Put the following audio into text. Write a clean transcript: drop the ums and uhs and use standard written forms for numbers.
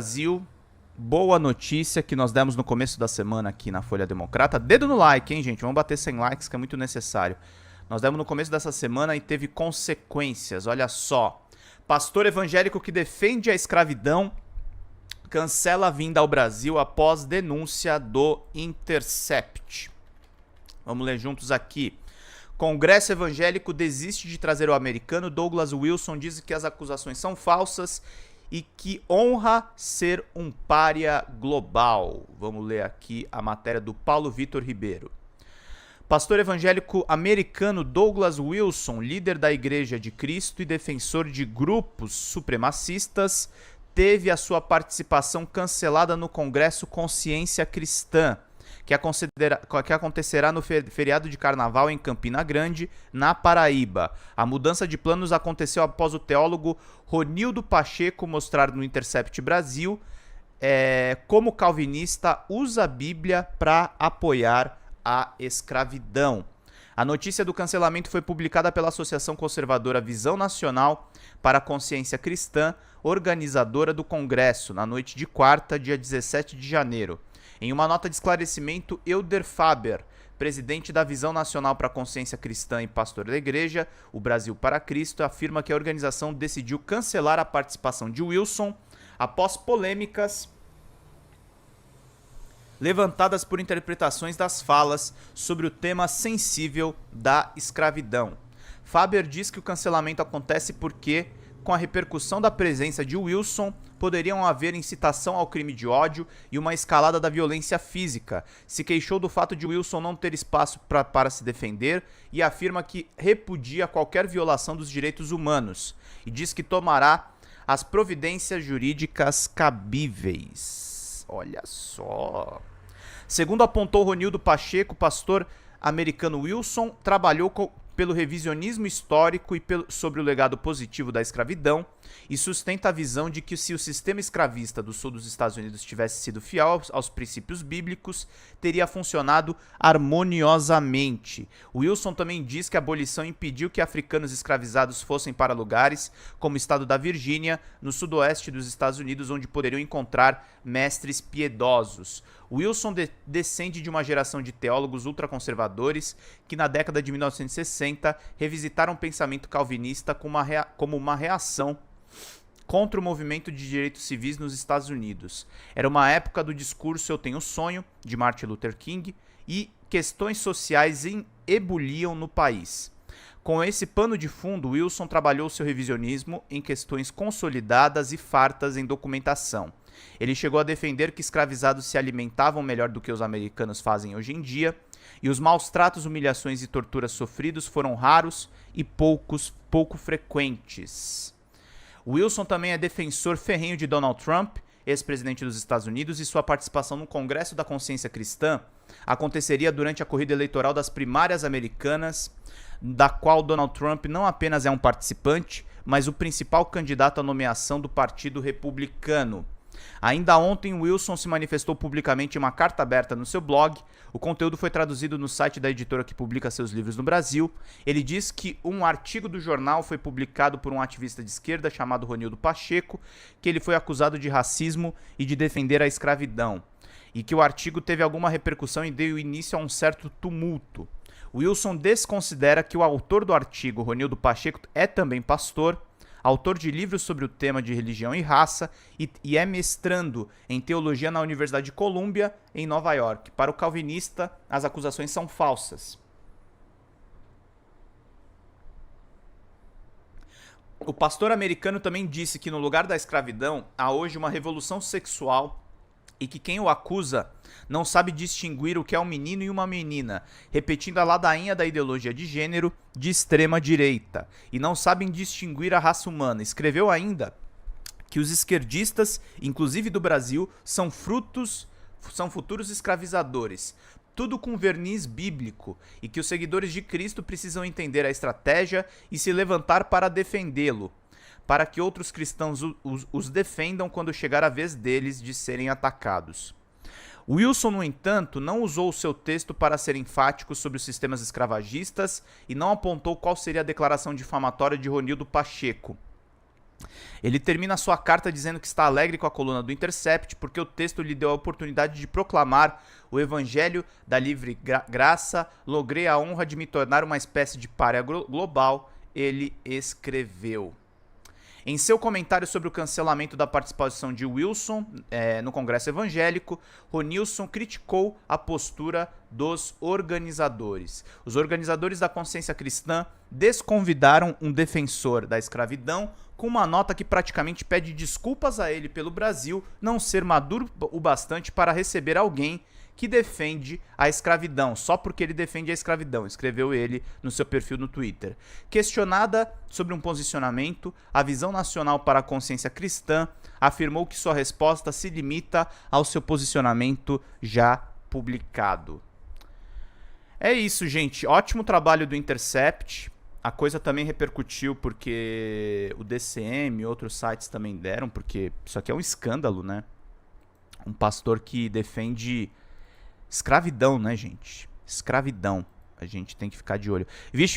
Brasil, boa notícia que nós demos no começo da semana aqui na Folha Democrata. Dedo no like, hein, gente? Vamos bater 100 likes, que é muito necessário. Nós demos no começo dessa semana e teve consequências, olha só. Pastor evangélico que defende a escravidão cancela a vinda ao Brasil após denúncia do Intercept. Vamos ler juntos aqui. Congresso evangélico desiste de trazer o americano. Douglas Wilson diz que as acusações são falsas e que honra ser um pária global. Vamos ler aqui a matéria do Paulo Vitor Ribeiro. Pastor evangélico americano Douglas Wilson, líder da Igreja de Cristo e defensor de grupos supremacistas, teve a sua participação cancelada no Congresso Consciência Cristã, que acontecerá no feriado de Carnaval em Campina Grande, na Paraíba. A mudança de planos aconteceu após o teólogo Ronildo Pacheco mostrar no Intercept Brasil como calvinista usa a Bíblia para apoiar a escravidão. A notícia do cancelamento foi publicada pela Associação Conservadora Visão Nacional para a Consciência Cristã, organizadora do Congresso, na noite de quarta, dia 17 de janeiro. Em uma nota de esclarecimento, Elder Faber, presidente da Visão Nacional para a Consciência Cristã e pastor da Igreja, o Brasil para Cristo, afirma que a organização decidiu cancelar a participação de Wilson após polêmicas levantadas por interpretações das falas sobre o tema sensível da escravidão. Faber diz que o cancelamento acontece porque, com a repercussão da presença de Wilson, poderiam haver incitação ao crime de ódio e uma escalada da violência física. Se queixou do fato de Wilson não ter espaço para se defender e afirma que repudia qualquer violação dos direitos humanos e diz que tomará as providências jurídicas cabíveis. Olha só. Segundo apontou Ronildo Pacheco, pastor americano Wilson trabalhou pelo revisionismo histórico e sobre o legado positivo da escravidão e sustenta a visão de que se o sistema escravista do sul dos Estados Unidos tivesse sido fiel aos princípios bíblicos, teria funcionado harmoniosamente. Wilson também diz que a abolição impediu que africanos escravizados fossem para lugares como o estado da Virgínia, no sudoeste dos Estados Unidos, onde poderiam encontrar mestres piedosos. Wilson descende de uma geração de teólogos ultraconservadores que na década de 1960 revisitaram o pensamento calvinista como uma reação contra o movimento de direitos civis nos Estados Unidos. Era uma época do discurso Eu Tenho Sonho, de Martin Luther King, e questões sociais ebuliam no país. Com esse pano de fundo, Wilson trabalhou seu revisionismo em questões consolidadas e fartas em documentação. Ele chegou a defender que escravizados se alimentavam melhor do que os americanos fazem hoje em dia, e os maus tratos, humilhações e torturas sofridos foram raros e pouco frequentes. Wilson também é defensor ferrenho de Donald Trump, ex-presidente dos Estados Unidos, e sua participação no Congresso da Consciência Cristã aconteceria durante a corrida eleitoral das primárias americanas, da qual Donald Trump não apenas é um participante, mas o principal candidato à nomeação do Partido Republicano. Ainda ontem, Wilson se manifestou publicamente em uma carta aberta no seu blog. O conteúdo foi traduzido no site da editora que publica seus livros no Brasil. Ele diz que um artigo do jornal foi publicado por um ativista de esquerda chamado Ronildo Pacheco, que ele foi acusado de racismo e de defender a escravidão, e que o artigo teve alguma repercussão e deu início a um certo tumulto. Wilson desconsidera que o autor do artigo, Ronildo Pacheco, é também pastor, autor de livros sobre o tema de religião e raça e é mestrando em teologia na Universidade de Columbia, em Nova York. Para o calvinista, as acusações são falsas. O pastor americano também disse que no lugar da escravidão há hoje uma revolução sexual e que quem o acusa não sabe distinguir o que é um menino e uma menina, repetindo a ladainha da ideologia de gênero de extrema direita, e não sabem distinguir a raça humana. Escreveu ainda que os esquerdistas, inclusive do Brasil, são futuros escravizadores, tudo com verniz bíblico, e que os seguidores de Cristo precisam entender a estratégia e se levantar para defendê-lo, para que outros cristãos os defendam quando chegar a vez deles de serem atacados. Wilson, no entanto, não usou o seu texto para ser enfático sobre os sistemas escravagistas e não apontou qual seria a declaração difamatória de Ronildo Pacheco. Ele termina sua carta dizendo que está alegre com a coluna do Intercept porque o texto lhe deu a oportunidade de proclamar o evangelho da livre graça. Logrei a honra de me tornar uma espécie de pária global, ele escreveu. Em seu comentário sobre o cancelamento da participação de Wilson no Congresso Evangélico, Ronilson criticou a postura dos organizadores. Os organizadores da Consciência Cristã desconvidaram um defensor da escravidão com uma nota que praticamente pede desculpas a ele pelo Brasil não ser maduro o bastante para receber alguém que defende a escravidão, só porque ele defende a escravidão, escreveu ele no seu perfil no Twitter. Questionada sobre um posicionamento, a Visão Nacional para a Consciência Cristã afirmou que sua resposta se limita ao seu posicionamento já publicado. É isso, gente. Ótimo trabalho do Intercept. A coisa também repercutiu porque o DCM e outros sites também deram, porque isso aqui é um escândalo, né? Um pastor que defende escravidão, né, gente? Escravidão. A gente tem que ficar de olho. Vixe,